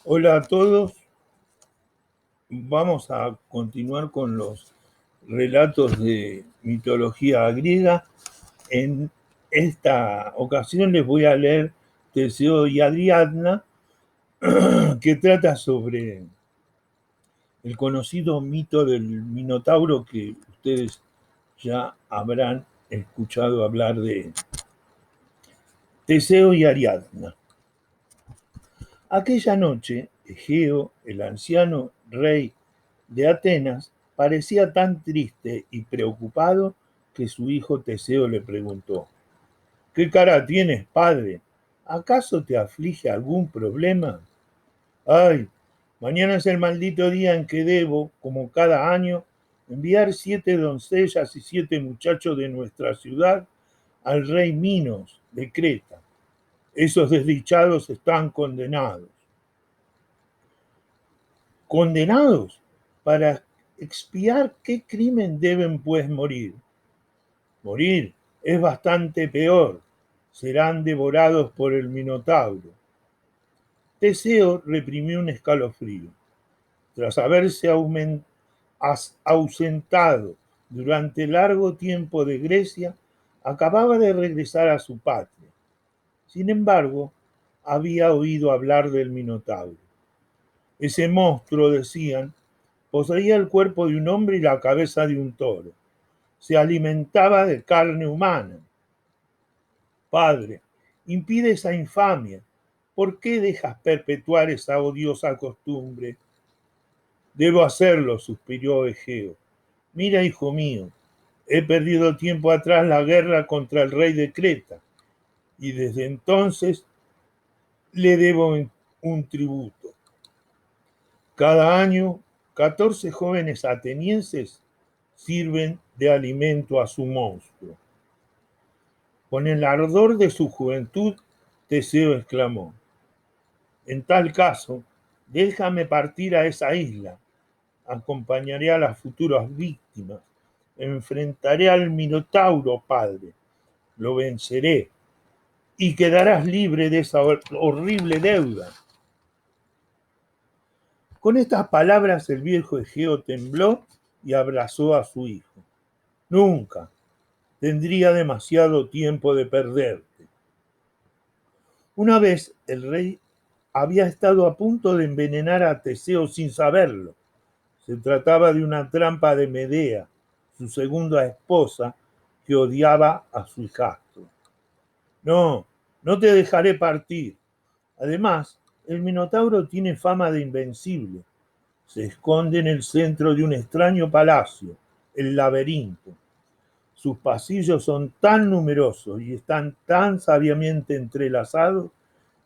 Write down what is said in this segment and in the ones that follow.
Hola a todos, vamos a continuar con los relatos de mitología griega. En esta ocasión les voy a leer Teseo y Ariadna, que trata sobre el conocido mito del Minotauro que ustedes ya habrán escuchado hablar de él. Teseo y Ariadna. Aquella noche, Egeo, el anciano rey de Atenas, parecía tan triste y preocupado que su hijo Teseo le preguntó: ¿Qué cara tienes, padre? ¿Acaso te aflige algún problema? Ay, mañana es el maldito día en que debo, como cada año, enviar 7 doncellas y 7 muchachos de nuestra ciudad al rey Minos de Creta. Esos desdichados están condenados. ¿Condenados? Para expiar qué crimen deben pues morir. Morir es bastante peor. Serán devorados por el Minotauro. Teseo reprimió un escalofrío. Tras haberse ausentado durante largo tiempo de Grecia, acababa de regresar a su patria. Sin embargo, había oído hablar del Minotauro. Ese monstruo, decían, poseía el cuerpo de un hombre y la cabeza de un toro. Se alimentaba de carne humana. Padre, impide esa infamia. ¿Por qué dejas perpetuar esa odiosa costumbre? Debo hacerlo, suspiró Egeo. Mira, hijo mío, he perdido tiempo atrás la guerra contra el rey de Creta y desde entonces le debo un tributo. Cada año, 14 jóvenes atenienses sirven de alimento a su monstruo. Con el ardor de su juventud, Teseo exclamó: En tal caso, déjame partir a esa isla, acompañaré a las futuras víctimas, enfrentaré al Minotauro, padre, lo venceré y quedarás libre de esa horrible deuda. Con estas palabras el viejo Egeo tembló y abrazó a su hijo. Nunca tendría demasiado tiempo de perderte. Una vez el rey había estado a punto de envenenar a Teseo sin saberlo. Se trataba de una trampa de Medea, su segunda esposa, que odiaba a su hijastro. No, no te dejaré partir. Además, el Minotauro tiene fama de invencible. Se esconde en el centro de un extraño palacio, el laberinto. Sus pasillos son tan numerosos y están tan sabiamente entrelazados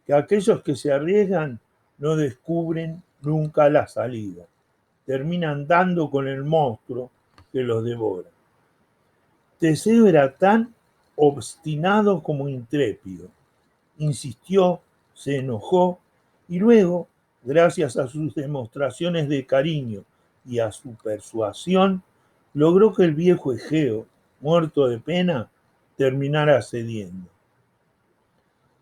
que aquellos que se arriesgan no descubren nunca la salida. Terminan dando con el monstruo que los devora. Teseo era tan obstinado como intrépido. Insistió, se enojó y luego, gracias a sus demostraciones de cariño y a su persuasión, logró que el viejo Egeo, muerto de pena, terminara cediendo.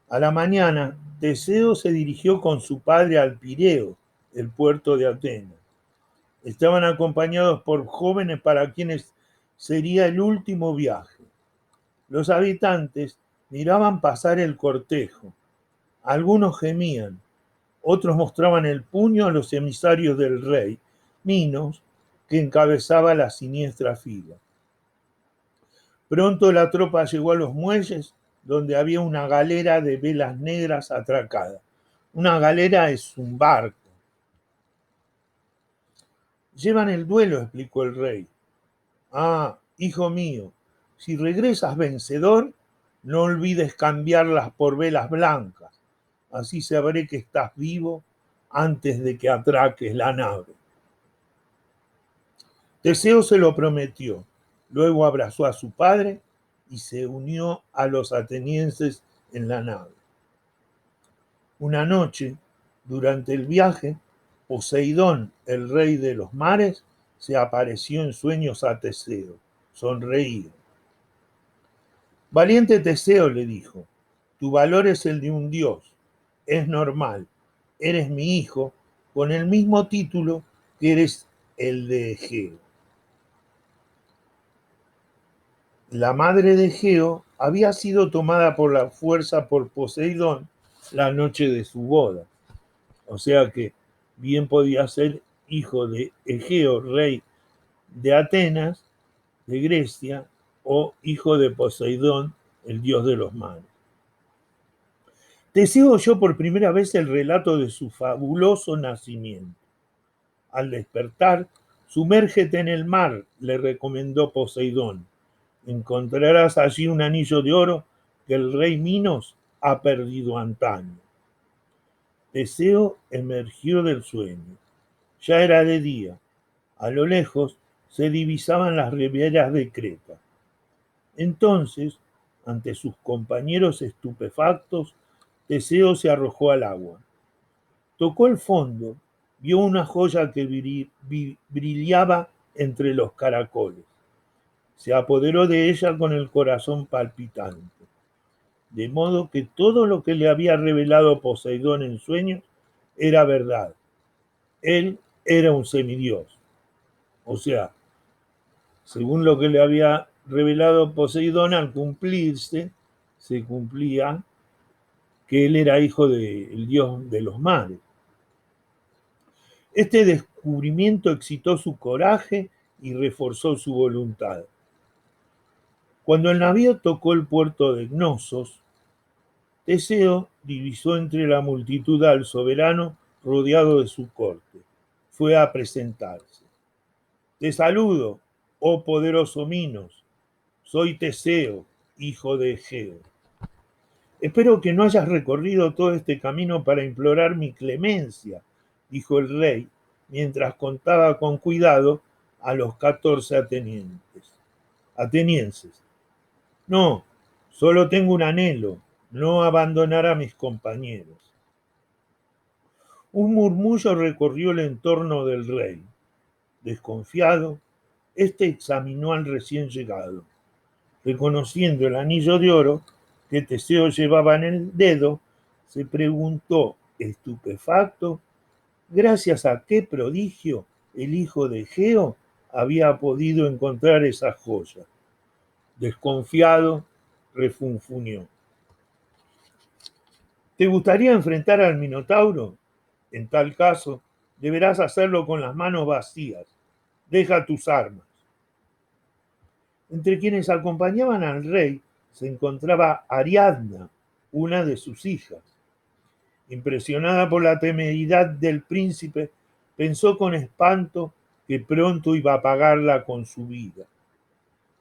A la mañana, Teseo se dirigió con su padre al Pireo, el puerto de Atenas. Estaban acompañados por jóvenes para quienes sería el último viaje. Los habitantes miraban pasar el cortejo. Algunos gemían, otros mostraban el puño a los emisarios del rey, Minos, que encabezaba la siniestra fila. Pronto la tropa llegó a los muelles, donde había una galera de velas negras atracada. Una galera es un barco. Llevan el duelo, explicó el rey. Ah, hijo mío, si regresas vencedor, no olvides cambiarlas por velas blancas. Así sabré que estás vivo antes de que atraques la nave. Teseo se lo prometió. Luego abrazó a su padre y se unió a los atenienses en la nave. Una noche, durante el viaje, Poseidón, el rey de los mares, se apareció en sueños a Teseo. Sonreía. Valiente Teseo, le dijo, tu valor es el de un dios. Es normal. eres mi hijo, con el mismo título que eres el de Egeo. La madre de Egeo había sido tomada por la fuerza por Poseidón la noche de su boda. O sea que bien podía ser hijo de Egeo, rey de Atenas, de Grecia, o hijo de Poseidón, el dios de los mares. Teseo oyó por primera vez el relato de su fabuloso nacimiento. Al despertar, sumérgete en el mar, le recomendó Poseidón. Encontrarás allí un anillo de oro que el rey Minos ha perdido antaño. Teseo emergió del sueño. Ya era de día. A lo lejos se divisaban las riberas de Creta. Entonces, ante sus compañeros estupefactos, Teseo se arrojó al agua. Tocó el fondo, vio una joya que brillaba entre los caracoles. Se apoderó de ella con el corazón palpitante, de modo que todo lo que le había revelado Poseidón en sueños era verdad. Él era un semidios. O sea, según lo que le había revelado Poseidón, al cumplirse, se cumplía que él era hijo del dios de los mares. Este descubrimiento excitó su coraje y reforzó su voluntad. Cuando el navío tocó el puerto de Cnosos, Teseo divisó entre la multitud al soberano rodeado de su corte. Fue a presentarse. Te saludo, oh poderoso Minos. Soy Teseo, hijo de Egeo. Espero que no hayas recorrido todo este camino para implorar mi clemencia, dijo el rey, mientras contaba con cuidado a los 14 atenienses. No, solo tengo un anhelo, no abandonar a mis compañeros. Un murmullo recorrió el entorno del rey. Desconfiado, éste examinó al recién llegado. Reconociendo el anillo de oro que Teseo llevaba en el dedo, se preguntó, estupefacto, gracias a qué prodigio el hijo de Egeo había podido encontrar esa joya. Desconfiado, refunfuñó. ¿Te gustaría enfrentar al Minotauro? En tal caso, deberás hacerlo con las manos vacías. Deja tus armas. Entre quienes acompañaban al rey se encontraba Ariadna, una de sus hijas. Impresionada por la temeridad del príncipe, pensó con espanto que pronto iba a pagarla con su vida.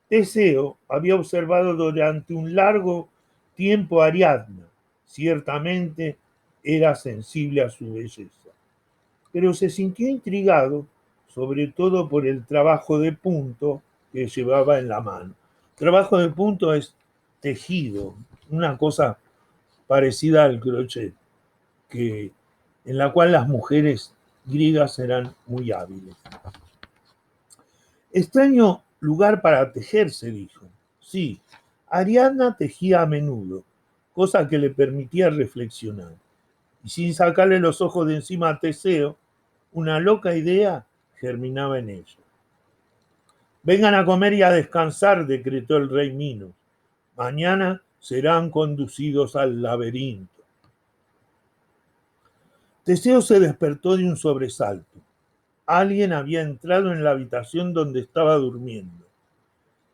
Teseo había observado durante un largo tiempo a Ariadna. Ciertamente era sensible a su belleza, pero se sintió intrigado, sobre todo por el trabajo de punto que llevaba en la mano. Trabajo de punto es tejido, una cosa parecida al crochet, que, en la cual las mujeres griegas eran muy hábiles. Extraño lugar para tejer, se dijo. Sí, Ariadna tejía a menudo, cosa que le permitía reflexionar. Y sin sacarle los ojos de encima a Teseo, una loca idea germinaba en ella. Vengan a comer y a descansar, decretó el rey Minos. Mañana serán conducidos al laberinto. Teseo se despertó de un sobresalto. Alguien había entrado en la habitación donde estaba durmiendo.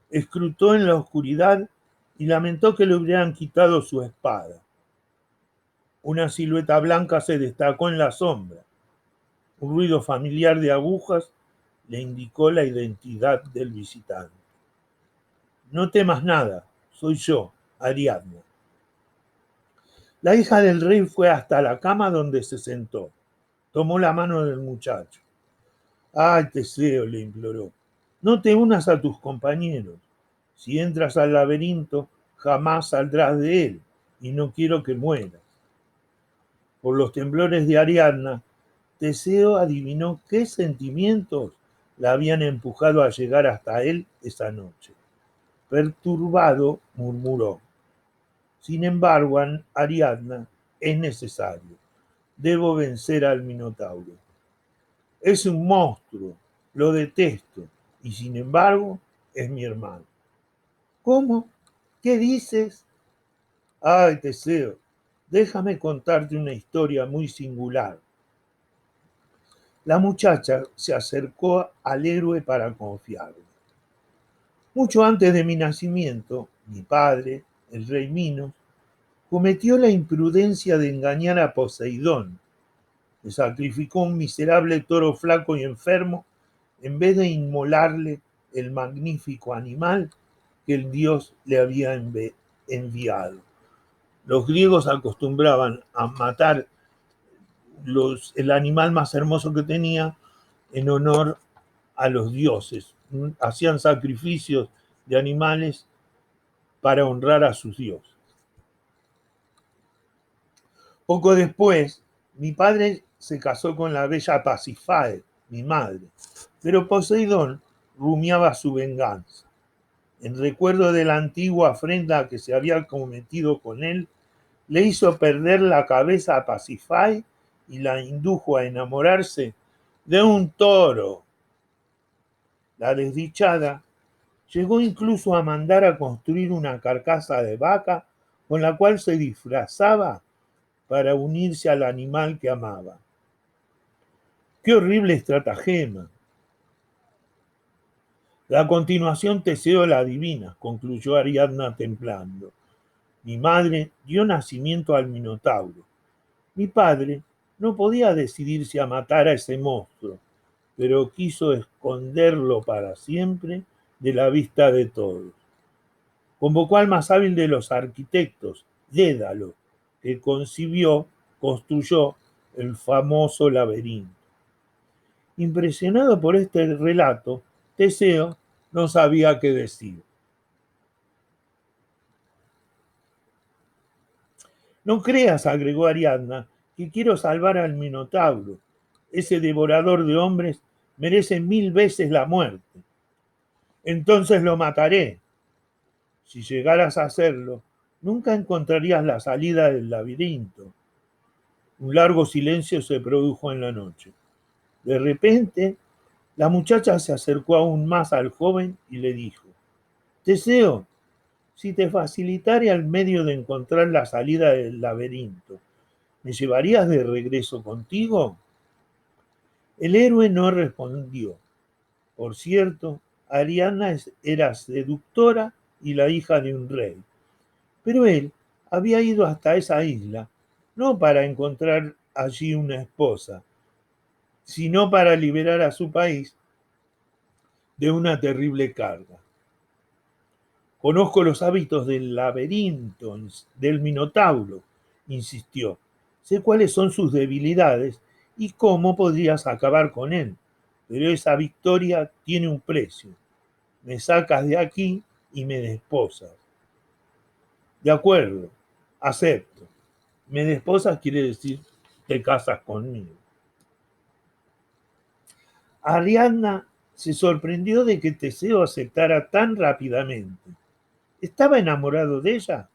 Escrutó en la oscuridad y lamentó que le hubieran quitado su espada. Una silueta blanca se destacó en la sombra. Un ruido familiar de agujas le indicó la identidad del visitante. No temas nada, soy yo, Ariadna. La hija del rey fue hasta la cama donde se sentó. Tomó la mano del muchacho. Ay, Teseo, le imploró, no te unas a tus compañeros. Si entras al laberinto, jamás saldrás de él, y no quiero que mueras. Por los temblores de Ariadna, Teseo adivinó qué sentimientos la habían empujado a llegar hasta él esa noche. Perturbado, murmuró. Sin embargo, Ariadna, es necesario. Debo vencer al Minotauro. Es un monstruo, lo detesto, y sin embargo es mi hermano. ¿Cómo? ¿Qué dices? Ay, Teseo, déjame contarte una historia muy singular. La muchacha se acercó al héroe para confiarle. Mucho antes de mi nacimiento, mi padre, el rey Minos, cometió la imprudencia de engañar a Poseidón. Le sacrificó un miserable toro flaco y enfermo en vez de inmolarle el magnífico animal que el dios le había enviado. Los griegos acostumbraban a matar el animal más hermoso que tenía en honor a los dioses. Hacían sacrificios de animales para honrar a sus dioses. Poco después, mi padre se casó con la bella Pasífae, mi madre, pero Poseidón rumiaba su venganza. En recuerdo de la antigua afrenta que se había cometido con él, le hizo perder la cabeza a Pasífae y la indujo a enamorarse de un toro. La desdichada llegó incluso a mandar a construir una carcasa de vaca con la cual se disfrazaba para unirse al animal que amaba. ¡Qué horrible estratagema! A continuación Teseo la adivina, concluyó Ariadna temblando. Mi madre dio nacimiento al Minotauro. Mi padre no podía decidirse a matar a ese monstruo, pero quiso esconderlo para siempre de la vista de todos. Convocó al más hábil de los arquitectos, Dédalo, que construyó el famoso laberinto. Impresionado por este relato, Teseo no sabía qué decir. No creas, agregó Ariadna, que quiero salvar al Minotauro. Ese devorador de hombres merece 1000 veces la muerte. Entonces lo mataré. Si llegaras a hacerlo, nunca encontrarías la salida del laberinto. Un largo silencio se produjo en la noche. De repente, la muchacha se acercó aún más al joven y le dijo: Teseo, si te facilitara el medio de encontrar la salida del laberinto, ¿me llevarías de regreso contigo? El héroe no respondió. Por cierto, Ariadna era seductora y la hija de un rey. Pero él había ido hasta esa isla no para encontrar allí una esposa, sino para liberar a su país de una terrible carga. Conozco los hábitos del laberinto, del Minotauro, insistió. Sé cuáles son sus debilidades y cómo podrías acabar con él. Pero esa victoria tiene un precio. Me sacas de aquí y me desposas. De acuerdo, acepto. Me desposas quiere decir te casas conmigo. Ariadna se sorprendió de que Teseo aceptara tan rápidamente. ¿Estaba enamorado de ella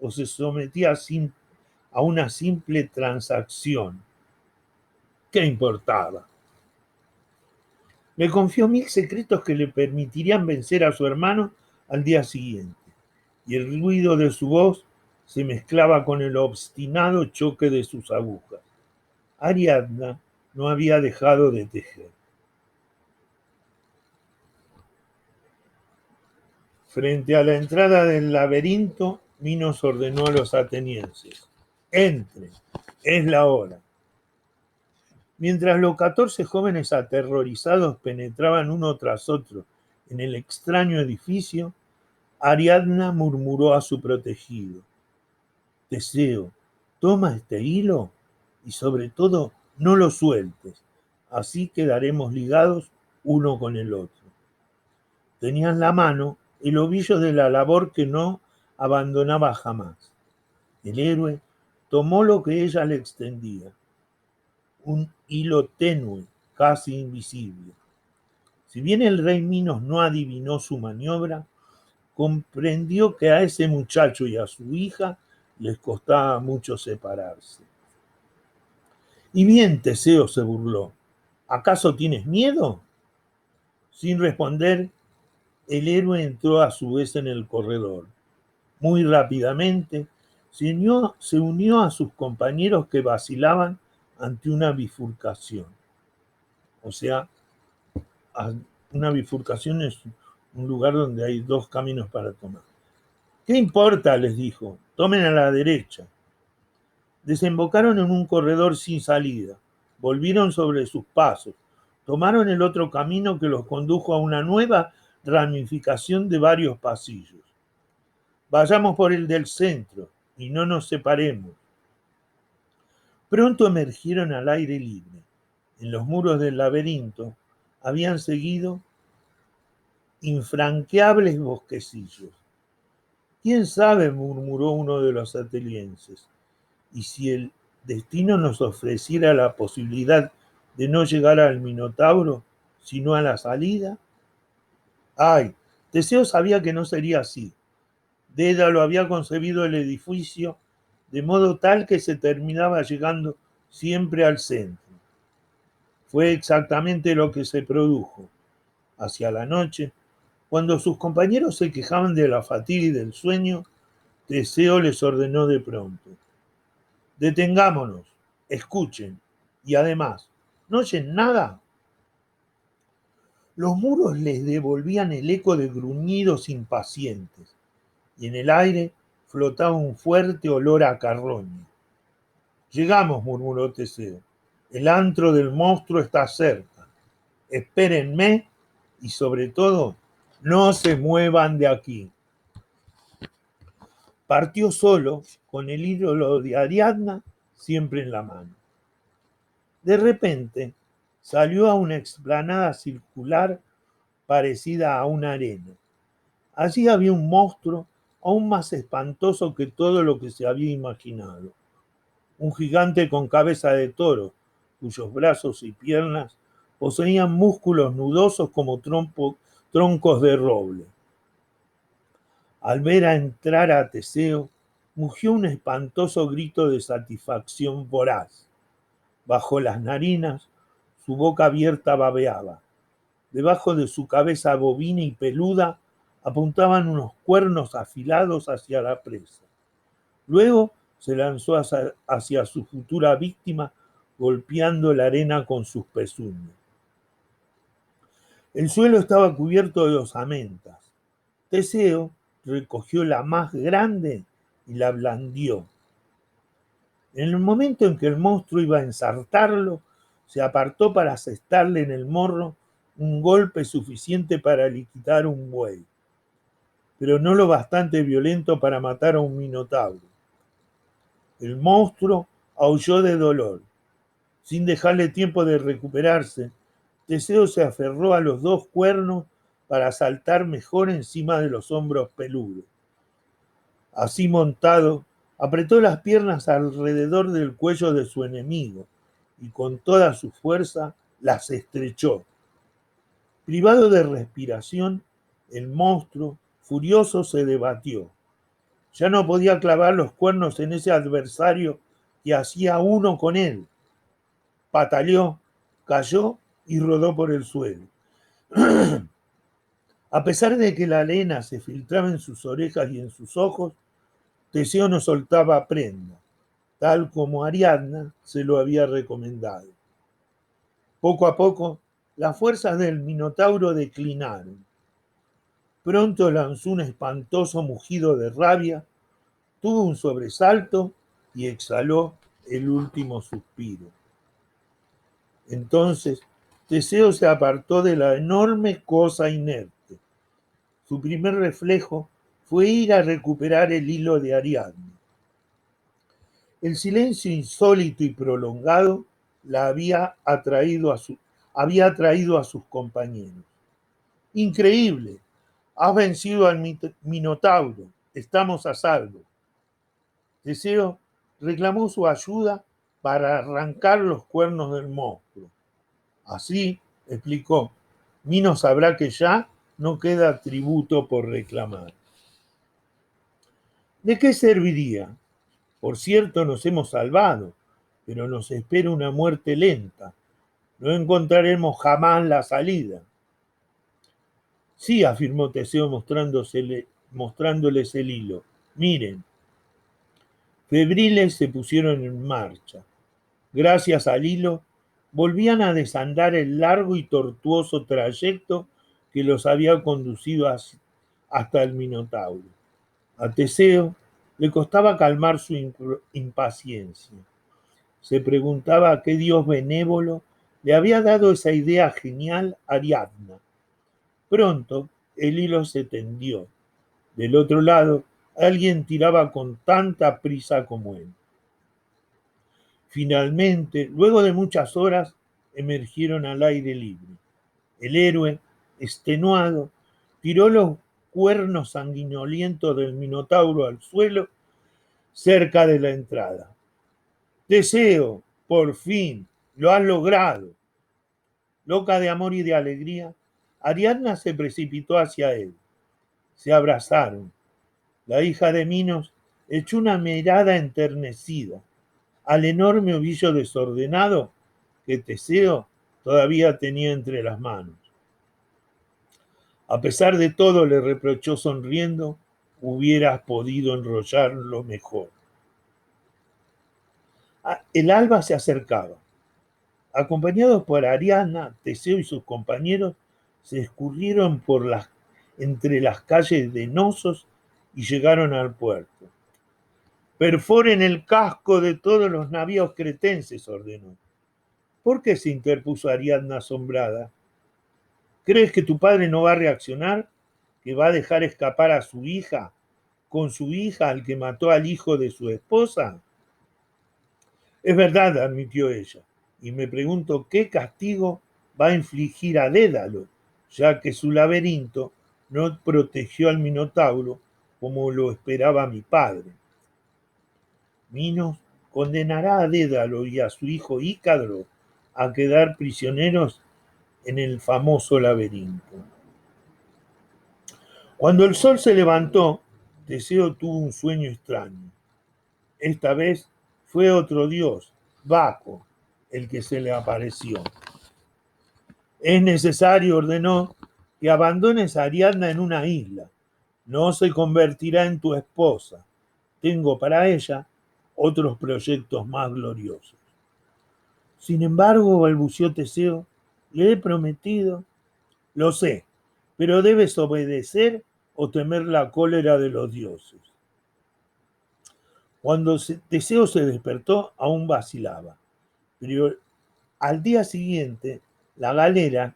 o se sometía a una simple transacción? ¿Qué importaba? Le confió 1000 secretos que le permitirían vencer a su hermano al día siguiente, y el ruido de su voz se mezclaba con el obstinado choque de sus agujas. Ariadna no había dejado de tejer. Frente a la entrada del laberinto, Minos ordenó a los atenienses: entren, es la hora. Mientras los 14 jóvenes aterrorizados penetraban uno tras otro en el extraño edificio, Ariadna murmuró a su protegido: Teseo, toma este hilo y sobre todo no lo sueltes, así quedaremos ligados uno con el otro. Tenía en la mano el ovillo de la labor que no abandonaba jamás. El héroe tomó lo que ella le extendía, un hilo tenue, casi invisible. Si bien el rey Minos no adivinó su maniobra, comprendió que a ese muchacho y a su hija les costaba mucho separarse. Y bien, Teseo se burló. ¿Acaso tienes miedo? Sin responder, el héroe entró a su vez en el corredor. Muy rápidamente se unió a sus compañeros que vacilaban ante una bifurcación. O sea, una bifurcación es un lugar donde hay dos caminos para tomar. ¿Qué importa?, les dijo. Tomen a la derecha. Desembocaron en un corredor sin salida. Volvieron sobre sus pasos. Tomaron el otro camino que los condujo a una nueva ramificación de varios pasillos. Vayamos por el del centro y no nos separemos. Pronto emergieron al aire libre. En los muros del laberinto habían seguido infranqueables bosquecillos. ¿Quién sabe?, murmuró uno de los atenienses, y si el destino nos ofreciera la posibilidad de no llegar al Minotauro, sino a la salida. Ay, Teseo sabía que no sería así. Dédalo había concebido el edificio de modo tal que se terminaba llegando siempre al centro. Fue exactamente lo que se produjo. Hacia la noche, cuando sus compañeros se quejaban de la fatiga y del sueño, Teseo les ordenó de pronto: detengámonos, escuchen, y además, ¿no oyen nada? Los muros les devolvían el eco de gruñidos impacientes, y en el aire flotaba un fuerte olor a carroña. Llegamos, murmuró Teseo. El antro del monstruo está cerca. Espérenme y, sobre todo, no se muevan de aquí. Partió solo, con el ídolo de Ariadna siempre en la mano. De repente, salió a una explanada circular parecida a una arena. Allí había un monstruo aún más espantoso que todo lo que se había imaginado. Un gigante con cabeza de toro, cuyos brazos y piernas poseían músculos nudosos como troncos de roble. Al ver a entrar a Teseo, mugió un espantoso grito de satisfacción voraz. Bajo las narinas, su boca abierta babeaba. Debajo de su cabeza bovina y peluda apuntaban unos cuernos afilados hacia la presa. Luego se lanzó hacia su futura víctima, golpeando la arena con sus pezuñas. El suelo estaba cubierto de osamentas. Teseo recogió la más grande y la blandió. En el momento en que el monstruo iba a ensartarlo, se apartó para asestarle en el morro un golpe suficiente para liquidar un buey, pero no lo bastante violento para matar a un minotauro. El monstruo aulló de dolor. Sin dejarle tiempo de recuperarse, Teseo se aferró a los dos cuernos para saltar mejor encima de los hombros peludos. Así montado, apretó las piernas alrededor del cuello de su enemigo y con toda su fuerza las estrechó. Privado de respiración, el monstruo, furioso, se debatió. Ya no podía clavar los cuernos en ese adversario que hacía uno con él. Pataleó, cayó y rodó por el suelo. A pesar de que la arena se filtraba en sus orejas y en sus ojos, Teseo no soltaba prenda, tal como Ariadna se lo había recomendado. Poco a poco, las fuerzas del Minotauro declinaron. Pronto lanzó un espantoso mugido de rabia, tuvo un sobresalto y exhaló el último suspiro. Entonces, Teseo se apartó de la enorme cosa inerte. Su primer reflejo fue ir a recuperar el hilo de Ariadna. El silencio insólito y prolongado la había atraído a sus compañeros. Increíble, has vencido al Minotauro, estamos a salvo. Teseo reclamó su ayuda para arrancar los cuernos del monstruo. Así, explicó, Minos sabrá que ya no queda tributo por reclamar. ¿De qué serviría? Por cierto, nos hemos salvado. pero nos espera una muerte lenta. No encontraremos jamás la salida. Sí, afirmó Teseo mostrándoles el hilo. Miren. Febriles se pusieron en marcha. Gracias al hilo, volvían a desandar el largo y tortuoso trayecto que los había conducido hasta el Minotauro. A Teseo le costaba calmar su impaciencia. Se preguntaba a qué dios benévolo le había dado esa idea genial a Ariadna. Pronto el hilo se tendió. Del otro lado, alguien tiraba con tanta prisa como él. Finalmente, luego de muchas horas, emergieron al aire libre. El héroe, extenuado, tiró los cuernos sanguinolientos del Minotauro al suelo cerca de la entrada. Teseo, por fin, lo has logrado. Loca de amor y de alegría, Ariadna se precipitó hacia él. Se abrazaron. La hija de Minos echó una mirada enternecida al enorme ovillo desordenado que Teseo todavía tenía entre las manos. A pesar de todo, le reprochó sonriendo, hubieras podido enrollarlo mejor. El alba se acercaba. Acompañados por Ariadna, Teseo y sus compañeros se escurrieron entre las calles de Nosos y llegaron al puerto. Perforen el casco de todos los navíos cretenses, ordenó. ¿Por qué se interpuso Ariadna asombrada? ¿Crees que tu padre no va a reaccionar? ¿Que va a dejar escapar a su hija, con su hija al que mató al hijo de su esposa? Es verdad, admitió ella, y me pregunto qué castigo va a infligir a Dédalo, ya que su laberinto no protegió al Minotauro como lo esperaba mi padre. Minos condenará a Dédalo y a su hijo Ícaro a quedar prisioneros en el famoso laberinto. Cuando el sol se levantó, Teseo tuvo un sueño extraño. Esta vez fue otro dios, Baco, el que se le apareció. Es necesario, ordenó, que abandones a Ariadna en una isla. No se convertirá en tu esposa. Tengo para ella otros proyectos más gloriosos. Sin embargo, balbuceó Teseo, le he prometido. Lo sé, pero debes obedecer o temer la cólera de los dioses. Cuando Teseo se despertó, aún vacilaba, pero al día siguiente la galera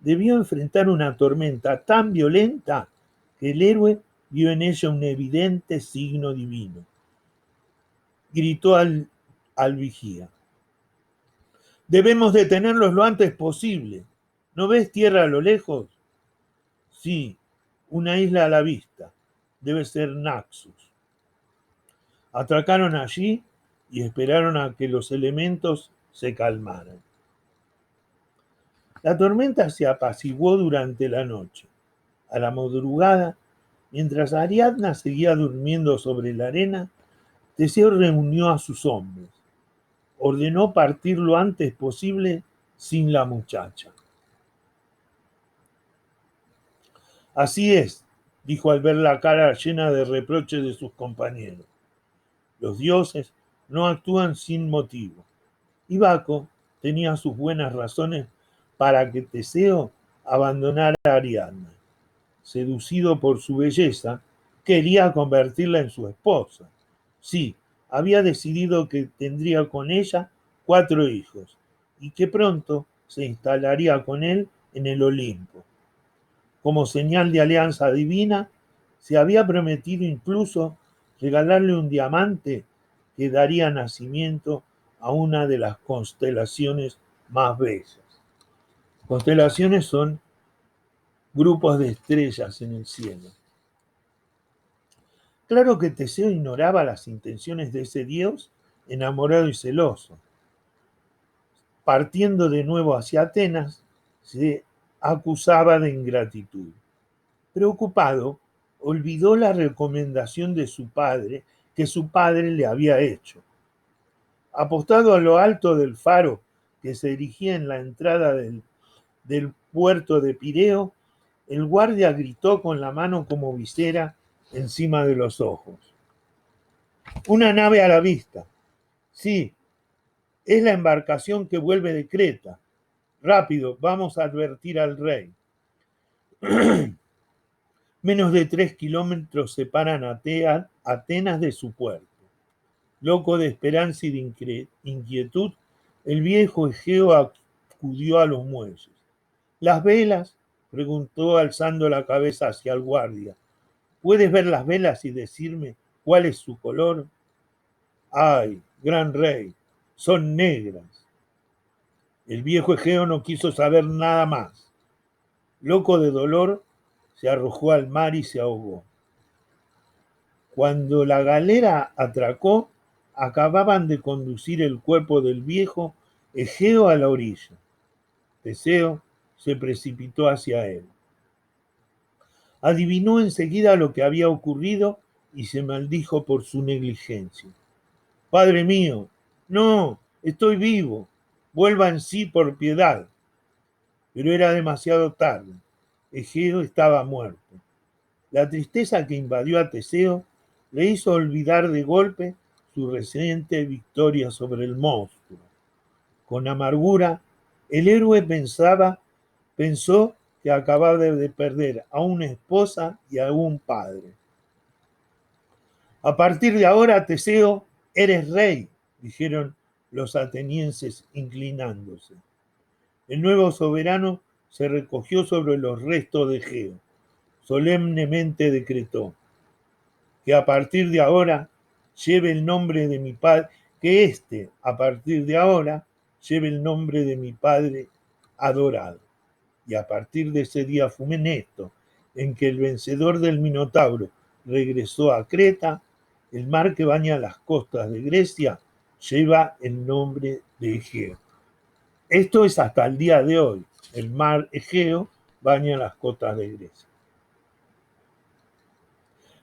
debió enfrentar una tormenta tan violenta que el héroe vio en ella un evidente signo divino. Gritó al vigía: debemos detenerlos lo antes posible. ¿No ves tierra a lo lejos? Sí, una isla a la vista. Debe ser Naxos. Atracaron allí y esperaron a que los elementos se calmaran. La tormenta se apaciguó durante la noche. A la madrugada, mientras Ariadna seguía durmiendo sobre la arena, Teseo reunió a sus hombres. Ordenó partir lo antes posible sin la muchacha. Así es, dijo al ver la cara llena de reproches de sus compañeros. Los dioses no actúan sin motivo. Y Baco tenía sus buenas razones para que Teseo abandonara a Ariadna. Seducido por su belleza, quería convertirla en su esposa. Sí, había decidido que tendría con ella 4 hijos y que pronto se instalaría con él en el Olimpo. Como señal de alianza divina, se había prometido incluso regalarle un diamante que daría nacimiento a una de las constelaciones más bellas. Constelaciones son grupos de estrellas en el cielo. Claro que Teseo ignoraba las intenciones de ese dios enamorado y celoso. Partiendo de nuevo hacia Atenas, se acusaba de ingratitud. Preocupado, olvidó la recomendación de su padre que su padre le había hecho. Apostado a lo alto del faro que se erigía en la entrada del puerto de Pireo, el guardia gritó con la mano como visera encima de los ojos. Una nave a la vista. Sí, es la embarcación que vuelve de Creta. Rápido, vamos a advertir al rey. Menos de 3 kilómetros separan a Atenas de su puerto. Loco de esperanza y de inquietud, el viejo Egeo acudió a los muelles. ¿Las velas? Preguntó alzando la cabeza hacia el guardia. ¿Puedes ver las velas y decirme cuál es su color? Ay, gran rey, son negras. El viejo Egeo no quiso saber nada más. Loco de dolor, se arrojó al mar y se ahogó. Cuando la galera atracó, acababan de conducir el cuerpo del viejo Egeo a la orilla. Teseo se precipitó hacia él. Adivinó enseguida lo que había ocurrido y se maldijo por su negligencia. Padre mío, no, estoy vivo, vuelva en sí por piedad. Pero era demasiado tarde. Egeo estaba muerto. La tristeza que invadió a Teseo le hizo olvidar de golpe su reciente victoria sobre el monstruo. Con amargura, el héroe pensó que acababa de perder a una esposa y a un padre. A partir de ahora, Teseo, eres rey, dijeron los atenienses inclinándose. El nuevo soberano se recogió sobre los restos de Egeo. Solemnemente decretó que a partir de ahora lleve el nombre de mi padre, que a partir de ahora, lleve el nombre de mi padre adorado. Y a partir de ese día funesto en que el vencedor del Minotauro regresó a Creta, el mar que baña las costas de Grecia lleva el nombre de Egeo. Esto es hasta el día de hoy. El mar Egeo baña las costas de Grecia.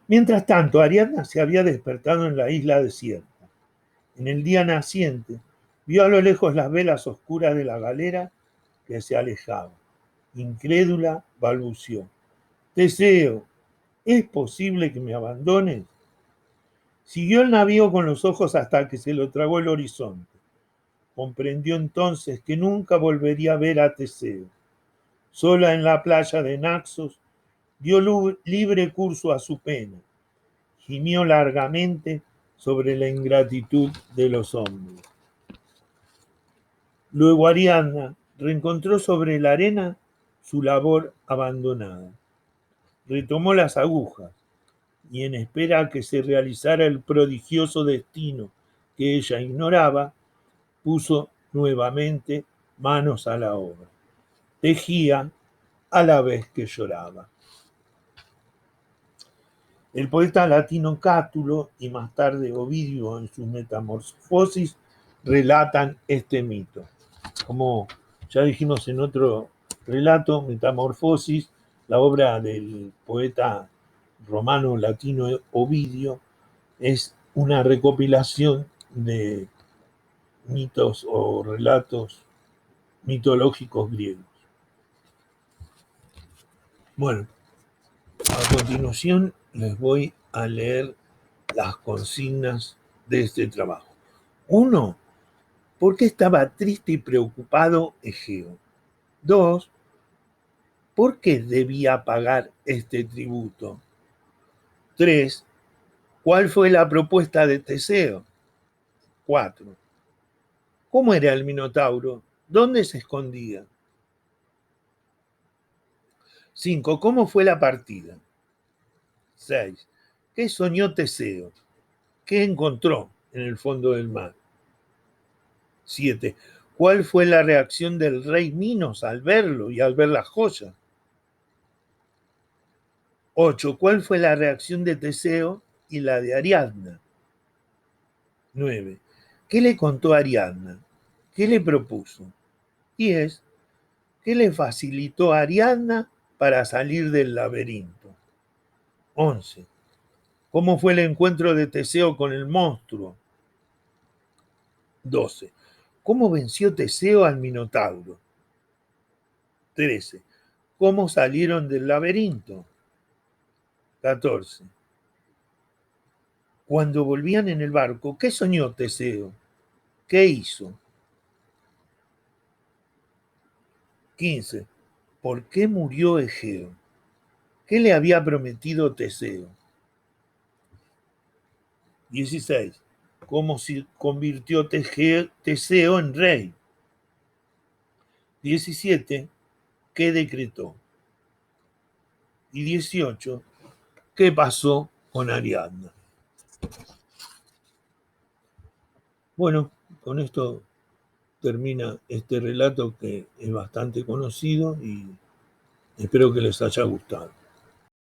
Mientras tanto, Ariadna se había despertado en la isla desierta. En el día naciente, vio a lo lejos las velas oscuras de la galera que se alejaba. Incrédula, balbució. Teseo, ¿es posible que me abandones? Siguió el navío con los ojos hasta que se lo tragó el horizonte. Comprendió entonces que nunca volvería a ver a Teseo. Sola en la playa de Naxos, dio libre curso a su pena. Gimió largamente sobre la ingratitud de los hombres. Luego Ariadna reencontró sobre la arena su labor abandonada. Retomó las agujas y en espera a que se realizara el prodigioso destino que ella ignoraba, puso nuevamente manos a la obra. Tejía a la vez que lloraba. El poeta latino Cátulo y más tarde Ovidio en sus Metamorfosis relatan este mito. Como ya dijimos en otro relato, Metamorfosis, la obra del poeta romano latino Ovidio, es una recopilación de mitos o relatos mitológicos griegos. Bueno, a continuación les voy a leer las consignas de este trabajo. 1. ¿Por qué estaba triste y preocupado Egeo? 2. ¿Por qué debía pagar este tributo? 3. ¿Cuál fue la propuesta de Teseo? 4. ¿Cómo era el Minotauro? ¿Dónde se escondía? 5. ¿Cómo fue la partida? 6. ¿Qué soñó Teseo? ¿Qué encontró en el fondo del mar? 7. ¿Cuál fue la reacción del rey Minos al verlo y al ver las joyas? 8. ¿Cuál fue la reacción de Teseo y la de Ariadna? 9. ¿Qué le contó Ariadna? ¿Qué le propuso? 10. ¿Qué le facilitó a Ariadna para salir del laberinto? 11. ¿Cómo fue el encuentro de Teseo con el monstruo? 12. ¿Cómo venció Teseo al Minotauro? 13. ¿Cómo salieron del laberinto? 14. Cuando volvían en el barco, ¿qué soñó Teseo? ¿Qué hizo? 15. ¿Por qué murió Egeo? ¿Qué le había prometido Teseo? 16. ¿Cómo se convirtió Teseo en rey? 17. ¿Qué decretó? Y 18. ¿Qué pasó con Ariadna? Bueno, con esto termina este relato que es bastante conocido y espero que les haya gustado.